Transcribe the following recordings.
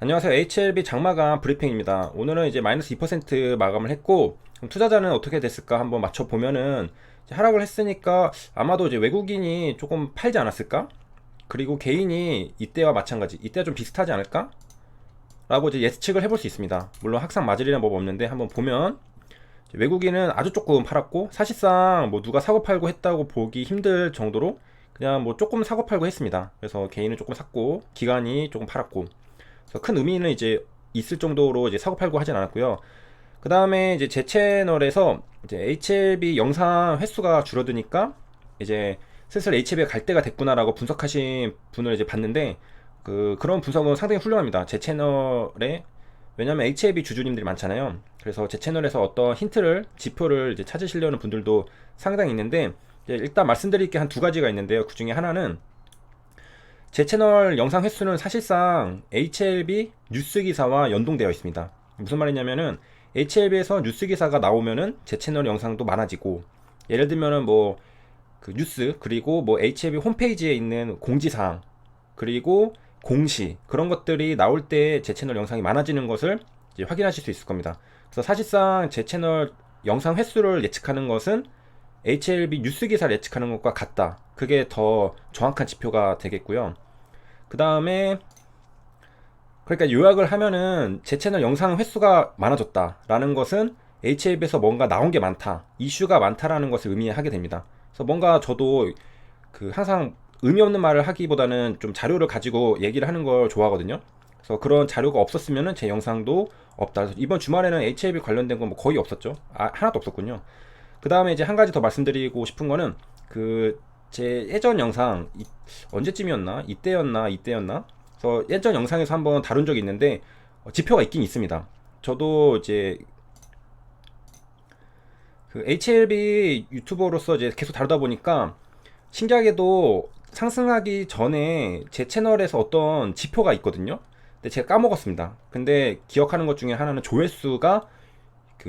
안녕하세요. HLB 장마감 브리핑입니다. 오늘은 이제 마이너스 2% 마감을 했고, 그럼 투자자는 어떻게 됐을까 한번 맞춰보면은, 이제 하락을 했으니까 아마도 이제 외국인이 조금 팔지 않았을까? 그리고 개인이 이때와 마찬가지, 이때와 좀 비슷하지 않을까? 라고 이제 예측을 해볼 수 있습니다. 물론 항상 맞으리란 법 없는데 한번 보면, 외국인은 아주 조금 팔았고, 사실상 뭐 누가 사고 팔고 했다고 보기 힘들 정도로 그냥 뭐 조금 사고 팔고 했습니다. 그래서 개인은 조금 샀고, 기관이 조금 팔았고, 그래서 큰 의미는 이제 있을 정도로 이제 사고 팔고 하진 않았고요. 그 다음에 이제 제 채널에서 이제 HLB 영상 횟수가 줄어드니까 이제 슬슬 HLB가 갈 때가 됐구나라고 분석하신 분을 이제 봤는데, 그런 분석은 상당히 훌륭합니다. 제 채널에. 왜냐면 HLB 주주님들이 많잖아요. 그래서 제 채널에서 어떤 힌트를, 지표를 이제 찾으시려는 분들도 상당히 있는데, 이제 일단 말씀드릴 게 한 두 가지가 있는데요. 그 중에 하나는 제 채널 영상 횟수는 사실상 HLB 뉴스 기사와 연동되어 있습니다. 무슨 말이냐면은 HLB에서 뉴스 기사가 나오면은 제 채널 영상도 많아지고, 예를 들면은 뭐 그 뉴스, 그리고 뭐 HLB 홈페이지에 있는 공지사항, 그리고 공시, 그런 것들이 나올 때 제 채널 영상이 많아지는 것을 이제 확인하실 수 있을 겁니다. 그래서 사실상 제 채널 영상 횟수를 예측하는 것은 HLB 뉴스 기사를 예측하는 것과 같다. 그게 더 정확한 지표가 되겠고요. 그 다음에, 그러니까 요약을 하면은 제 채널 영상 횟수가 많아졌다라는 것은 HLB에서 뭔가 나온 게 많다, 이슈가 많다라는 것을 의미하게 됩니다. 그래서 뭔가 저도 항상 의미 없는 말을 하기보다는 좀 자료를 가지고 얘기를 하는 걸 좋아하거든요. 그래서 그런 자료가 없었으면은 제 영상도 없다. 그래서 이번 주말에는 HLB 관련된 건 뭐 거의 없었죠. 하나도 없었군요. 그 다음에 이제 한 가지 더 말씀드리고 싶은 거는 제 예전 영상 언제쯤이었나, 이때였나. 그래서 예전 영상에서 한번 다룬 적이 있는데, 지표가 있긴 있습니다. 저도 이제 HLB 유튜버로서 이제 계속 다루다 보니까 신기하게도 상승하기 전에 제 채널에서 어떤 지표가 있거든요. 근데 제가 까먹었습니다. 근데 기억하는 것 중에 하나는 조회수가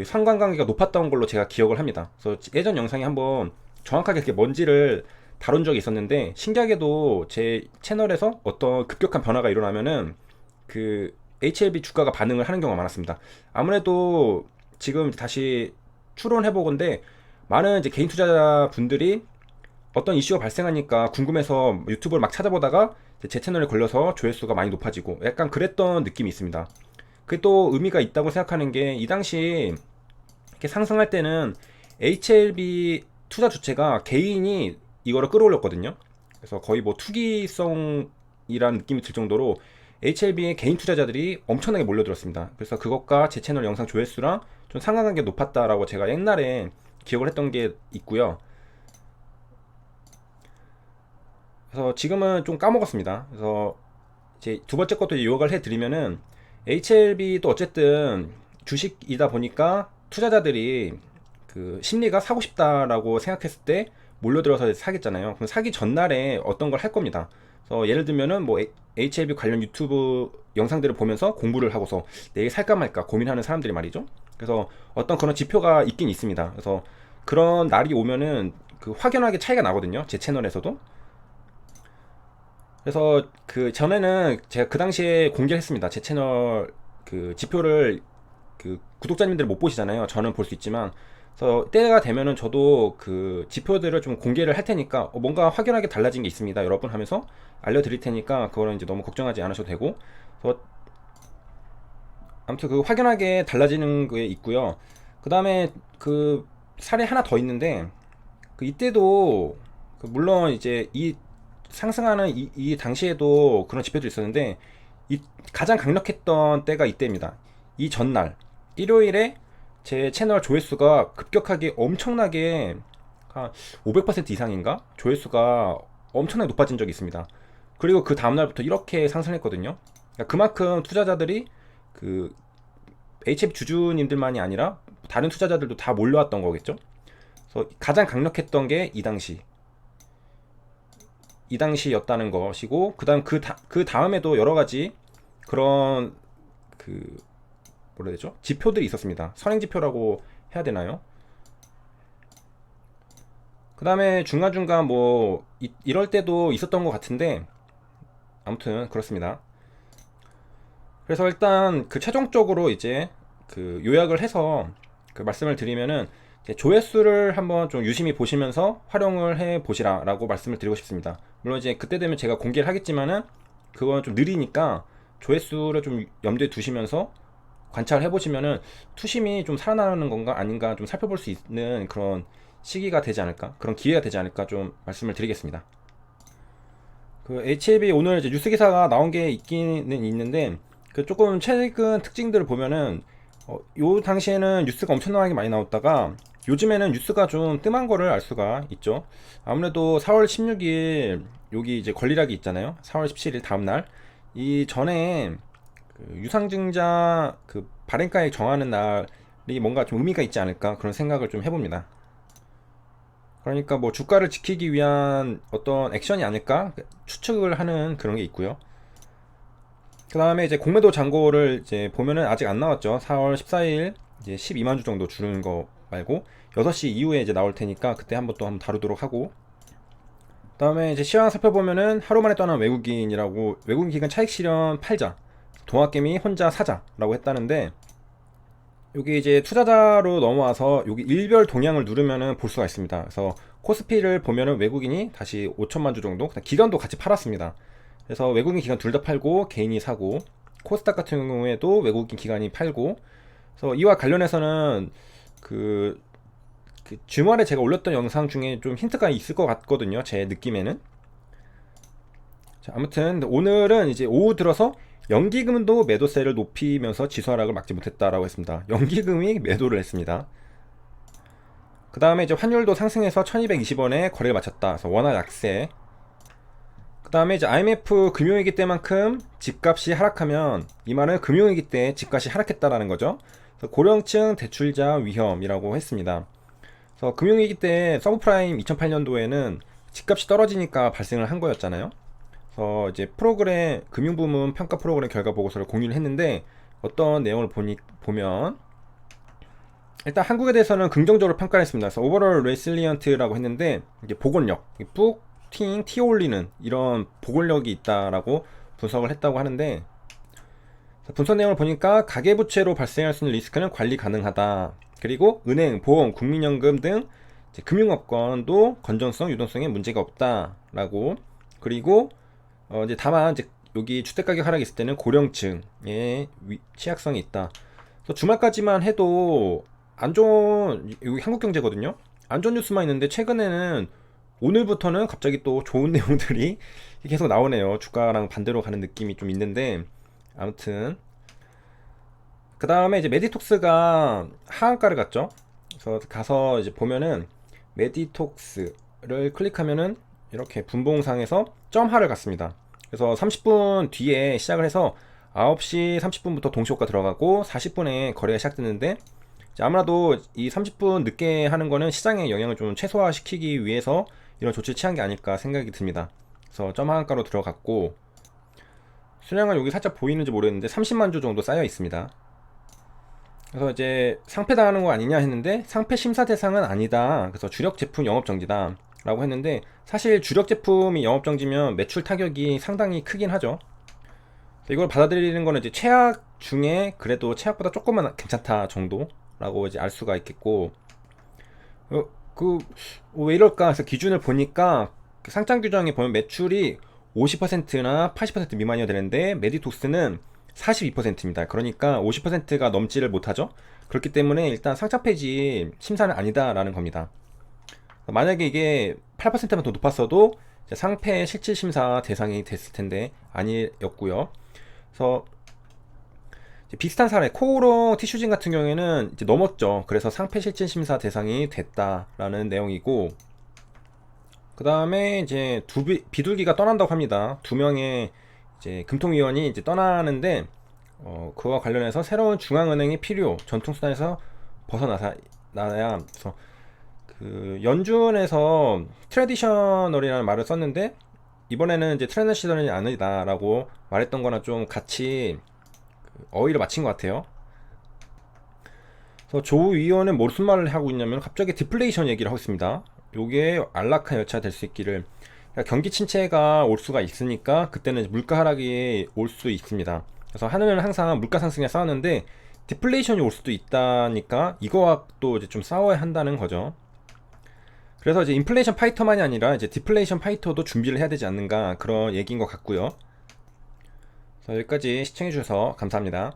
상관관계가 높았던 걸로 제가 기억을 합니다. 그래서 예전 영상에 한번 정확하게 그게 뭔지를 다룬 적이 있었는데, 신기하게도 제 채널에서 어떤 급격한 변화가 일어나면은 HLB 주가가 반응을 하는 경우가 많았습니다. 아무래도 지금 다시 추론해보건데, 많은 이제 개인 투자자분들이 어떤 이슈가 발생하니까 궁금해서 유튜브를 막 찾아보다가 제 채널에 걸려서 조회수가 많이 높아지고 약간 그랬던 느낌이 있습니다. 그게 또 의미가 있다고 생각하는 게, 이 당시 이렇게 상승할 때는 HLB 투자 주체가 개인이 이거를 끌어올렸거든요. 그래서 거의 뭐 투기성이라는 느낌이 들 정도로 HLB의 개인 투자자들이 엄청나게 몰려들었습니다. 그래서 그것과 제 채널 영상 조회수랑 좀 상관관계 높았다라고 제가 옛날에 기억을 했던 게 있고요. 그래서 지금은 좀 까먹었습니다. 그래서 이제 두 번째 것도 요약을 해드리면은, HLB도 어쨌든 주식이다 보니까 투자자들이 심리가 사고 싶다라고 생각했을 때 몰려들어서 사겠잖아요. 그럼 사기 전날에 어떤 걸 할 겁니다. 그래서 예를 들면은 뭐 HLB 관련 유튜브 영상들을 보면서 공부를 하고서 내일 살까 말까 고민하는 사람들이 말이죠. 그래서 어떤 그런 지표가 있긴 있습니다. 그래서 그런 날이 오면은 확연하게 차이가 나거든요. 제 채널에서도. 그래서 전에는 제가 그 당시에 공개를 했습니다. 제 채널 지표를 구독자님들이 못 보시잖아요. 저는 볼 수 있지만. 그래서 때가 되면은 저도 지표들을 좀 공개를 할 테니까, 뭔가 확연하게 달라진 게 있습니다, 여러분, 하면서 알려드릴 테니까 그거는 이제 너무 걱정하지 않으셔도 되고. 그래서 아무튼 확연하게 달라지는 게 있고요. 그 다음에 사례 하나 더 있는데, 이때도 물론 이제 이 상승하는 이 당시에도 그런 지표들이 있었는데, 이 가장 강력했던 때가 이때입니다. 이 전날 일요일에 제 채널 조회수가 급격하게 엄청나게 한 500% 이상인가 조회수가 엄청나게 높아진 적이 있습니다. 그리고 그 다음날부터 이렇게 상승했거든요. 그러니까 그만큼 투자자들이 그 HF 주주님들만이 아니라 다른 투자자들도 다 몰려왔던 거겠죠. 그래서 가장 강력했던 게 이 당시였다는 것이고, 그 다음에도 여러 가지 그런 뭐라 해야 되죠? 지표들이 있었습니다. 선행 지표라고 해야 되나요? 그 다음에 중간중간 뭐 이럴 때도 있었던 것 같은데, 아무튼 그렇습니다. 그래서 일단 그 최종적으로 이제 그 요약을 해서 그 말씀을 드리면은 이제 조회수를 한번 좀 유심히 보시면서 활용을 해 보시라라고 말씀을 드리고 싶습니다. 물론 이제 그때 되면 제가 공개를 하겠지만은 그건 좀 느리니까 조회수를 좀 염두에 두시면서 관찰해 보시면은 투심이 좀 살아나는 건가 아닌가 좀 살펴볼 수 있는 그런 시기가 되지 않을까, 그런 기회가 되지 않을까 좀 말씀을 드리겠습니다. 그 HLB 오늘 이제 뉴스 기사가 나온 게 있기는 있는데 그 조금 최근 특징들을 보면은 요 당시에는 뉴스가 엄청나게 많이 나왔다가 요즘에는 뉴스가 좀 뜸한 거를 알 수가 있죠. 아무래도 4월 16일 여기 이제 권리락이 있잖아요. 4월 17일 다음날 이 전에 그 유상증자 그 발행가액 정하는 날이 뭔가 좀 의미가 있지 않을까 그런 생각을 좀 해봅니다. 그러니까 뭐 주가를 지키기 위한 어떤 액션이 아닐까 추측을 하는 그런 게 있고요. 그 다음에 이제 공매도 잔고를 이제 보면은 아직 안 나왔죠. 4월 14일 이제 12만 주 정도 주는 거 말고 6시 이후에 이제 나올 테니까 그때 한번 또 한번 다루도록 하고. 그 다음에 이제 시황 살펴보면은 하루 만에 떠난 외국인이라고, 외국인 기간 차익 실현 팔자, 동학개미 혼자 사자라고 했다는데, 여기 이제 투자자로 넘어와서 여기 일별 동향을 누르면은 볼 수가 있습니다. 그래서 코스피를 보면은 외국인이 다시 5천만 주 정도, 기간도 같이 팔았습니다. 그래서 외국인 기간 둘 다 팔고 개인이 사고, 코스닥 같은 경우에도 외국인 기관이 팔고. 그래서 이와 관련해서는 그 주말에 제가 올렸던 영상 중에 좀 힌트가 있을 것 같거든요, 제 느낌에는. 자, 아무튼 오늘은 이제 오후 들어서 연기금도 매도세를 높이면서 지수 하락을 막지 못했다라고 했습니다. 연기금이 매도를 했습니다. 그 다음에 이제 환율도 상승해서 1220원에 거래를 마쳤다. 그래서 원화 약세. 그 다음에 이제 IMF 금융위기 때만큼 집값이 하락하면, 이 말은 금융위기 때 집값이 하락했다라는 거죠. 그래서 고령층 대출자 위험이라고 했습니다. 그래서 금융위기 때 서브프라임 2008년도에는 집값이 떨어지니까 발생을 한 거였잖아요. 그래서 이제 프로그램 금융부문 평가 프로그램 결과 보고서를 공유를 했는데, 어떤 내용을 보면 일단 한국에 대해서는 긍정적으로 평가를 했습니다. 그래서 오버롤 레실리언트라고 했는데, 이게 보건력, 튀어 올리는 이런 보건력이 있다라고 분석을 했다고 하는데, 분석 내용을 보니까 가계부채로 발생할 수 있는 리스크는 관리 가능하다. 그리고 은행, 보험, 국민연금 등 이제 금융업권도 건전성, 유동성에 문제가 없다라고. 그리고 이제 다만 이제 여기 주택가격 하락이 있을 때는 고령층의 취약성이 있다. 그래서 주말까지만 해도 안 좋은, 여기 한국경제거든요. 안 좋은 뉴스만 있는데 최근에는 오늘부터는 갑자기 또 좋은 내용들이 계속 나오네요. 주가랑 반대로 가는 느낌이 좀 있는데, 아무튼 그 다음에 이제 메디톡스가 하한가를 갔죠. 그래서 가서 이제 보면은 메디톡스를 클릭하면은 이렇게 분봉상에서 점하를 갔습니다. 그래서 30분 뒤에 시작을 해서 9시 30분부터 동시효과 들어가고 40분에 거래가 시작됐는데, 아무래도 이 30분 늦게 하는 거는 시장의 영향을 좀 최소화시키기 위해서 이런 조치를 취한 게 아닐까 생각이 듭니다. 그래서 점 하한가로 들어갔고, 수량은 여기 살짝 보이는지 모르겠는데 30만 주 정도 쌓여 있습니다. 그래서 이제 상패당하는 거 아니냐 했는데, 상패 심사 대상은 아니다. 그래서 주력 제품 영업 정지다 라고 했는데, 사실 주력 제품이 영업 정지면 매출 타격이 상당히 크긴 하죠. 이걸 받아들이는 거는 이제 최악 중에 그래도 최악보다 조금만 괜찮다 정도라고 이제 알 수가 있겠고, 왜 이럴까 해서 기준을 보니까 상장 규정에 보면 매출이 50%나 80% 미만이어야 되는데 메디톡스는 42%입니다. 그러니까 50%가 넘지를 못하죠. 그렇기 때문에 일단 상장 폐지 심사는 아니다라는 겁니다. 만약에 이게 8%만 더 높았어도 상패 실질 심사 대상이 됐을 텐데 아니었고요. 그래서 비슷한 사례, 코오롱 티슈진 같은 경우에는 이제 넘었죠. 그래서 상패 실질 심사 대상이 됐다라는 내용이고, 그 다음에 이제 비둘기가 떠난다고 합니다. 2명의 이제 금통위원이 이제 떠나는데, 그와 관련해서 새로운 중앙은행이 필요, 전통수단에서 벗어나야. 그래서 그 연준에서 트래디셔널이라는 말을 썼는데, 이번에는 이제 트래디셔널이 아니다라고 말했던 거나 좀 같이 어휘를 맞춘 것 같아요. 그래서 조 위원은 무슨 말을 하고 있냐면 갑자기 디플레이션 얘기를 하고 있습니다. 요게 안락한 열차가 될 수 있기를. 그러니까 경기 침체가 올 수가 있으니까 그때는 물가 하락이 올 수 있습니다. 그래서 하늘은 항상 물가 상승에 싸웠는데 디플레이션이 올 수도 있다니까 이거와 또 이제 좀 싸워야 한다는 거죠. 그래서 이제 인플레이션 파이터만이 아니라 이제 디플레이션 파이터도 준비를 해야 되지 않는가 그런 얘기인 것 같고요. 여기까지 시청해 주셔서 감사합니다.